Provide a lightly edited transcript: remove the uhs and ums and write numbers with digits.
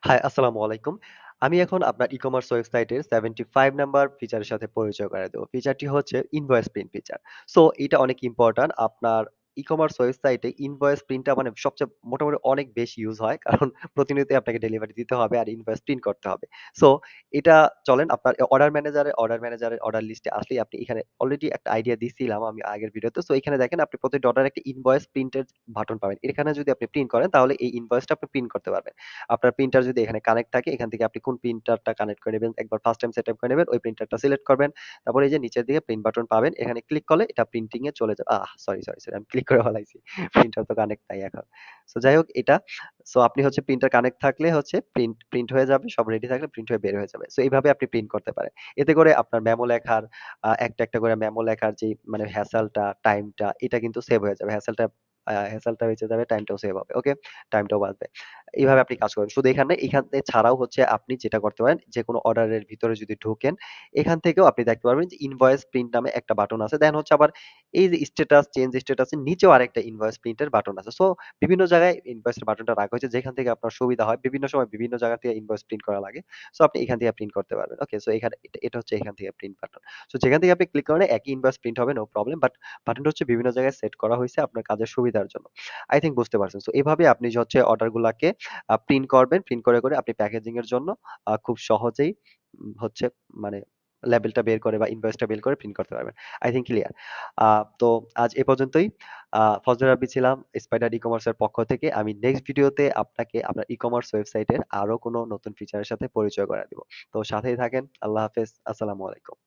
High, আসসালামু আলাইকুম। আমি এখন আপনার ই-কমার্স ওয়েবসাইটের 75 নাম্বার ফিচারের সাথে পরিচয় করায় দেব। ফিচারটি হচ্ছে ইনভয়েস প্রিন্ট ফিচার। সো এটা অনেক ইম্পোর্টেন্ট। আপনার ই-কমার্স ওয়েবসাইটে ইনভয়েস প্রিন্টটা মানে সবচেয়ে মোটামুটি অনেক বেশি ইউজ হয়। কারণ প্রতিনিয়তই আপনাকে ডেলিভারি দিতে হবে আর ইনভয়েস প্রিন্ট করতে হবে। সো এটা চলেন আপনার অর্ডার ম্যানেজারের অর্ডার লিস্টে আসলেই আপনি এখানে অলরেডি একটা আইডিয়া দিছিলাম আমি আগের ভিডিওতে। সো এখানে দেখেন আপনি প্রতিটি অর্ডারে একটা ইনভয়েস প্রিন্টের বাটন পাবেন। এখানে যদি আপনি প্রিন্ট করেন তাহলে এই ইনভয়েসটা আপনি প্রিন্ট করতে পারবেন। আপনার প্রিন্টার যদি এখানে কানেক্ট থাকে, এখান থেকে আপনি কোন প্রিন্টারটা কানেক্ট করে নেবেন, একবার ফার্স্ট টাইম সেটআপ করে নেবেন, ওই প্রিন্টারটা সিলেক্ট করবেন। তারপরে এই যে নিচের দিকে প্রিন্ট বাটন পাবেন। এখানে ক্লিক করলে এটা প্রিন্টিং এ চলে যাবে। সরি, আমি ক্লিক করে ফেলাইছি। প্রিন্টার তো কানেক্ট নাই এখন। সো যাই হোক এটা আপনি হচ্ছে প্রিন্টার কানেক্ট থাকলে হচ্ছে প্রিন্ট হয়ে যাবে। সব রেডি থাকলে প্রিন্ট হয়ে বের হয়ে যাবে। সো এইভাবে আপনি প্রিন্ট করতে পারেন। এতে করে আপনার মেমো লেখার একটা করে মেমো লেখার যে মানে হ্যাসেলটা, টাইমটা এটা কিন্তু সেভ হয়ে যাবে। হ্যাসেলটা বেঁচে যাবে, টাইমটাও সেভ হবে। ওকে? টাইমটাও বাঁচবে। এইভাবে আপনি কাজ করেন। শুধু এখানে ছাড়াও হচ্ছে আপনি যেটা করতে পারেন, যেকোনো অর্ডারের ভিতরে যদি ঢোকেন, এখান থেকেও আপনি দেখতে পারবেন যে ইনভয়েস প্রিন্ট নামে একটা বাটন আছে। দেন হচ্ছে আবার এই যে চেঞ্জ স্ট্যাটাস এর নিচেও আরেকটা ইনভয়েস প্রিন্ট এর বাটন আছে। সো বিভিন্ন জায়গায় ইনভয়েস এর বাটনটা রাখা হয়েছে যেখান থেকে আপনার সুবিধা হয়। বিভিন্ন সময় বিভিন্ন জায়গা থেকে ইনভয়েস প্রিন্ট করা লাগে। সো আপনি এখান থেকে প্রিন্ট করতে পারবেন। ওকে? সো এখানে এটা হচ্ছে এখান থেকে প্রিন্ট বাটন। সো যেখান থেকে আপনি ক্লিক করেন একই ইনভয়েস প্রিন্ট হবে, নো প্রবলেম। বাট বাটনটা হচ্ছে বিভিন্ন জায়গায় সেট করা হইছে আপনার কাজের সুবিধার জন্য। আই থিংক বুঝতে পারছেন। সো এভাবে আপনি যে হচ্ছে অর্ডার গুলাকে প্রিন্ট করবেন। প্রিন্ট করে আপনি প্যাকেজিং এর জন্য খুব সহজেই হচ্ছে মানে লেবেলটা বের করে বা ইনভয়েসটা বের করে প্রিন্ট করতে পারবেন। I think clear. তো আজ এ পর্যন্তই। ফজলে রাব্বি ছিলাম স্পাইডার ই-কমার্স এর পক্ষ থেকে। আমি নেক্সট ভিডিওতে আপনাকে আপনার ই-কমার্স ওয়েবসাইটের আরো কোনো নতুন ফিচারের সাথে পরিচয় করায় দিব। তো সাথেই থাকেন। আল্লাহ হাফেজ। আসসালামু আলাইকুম।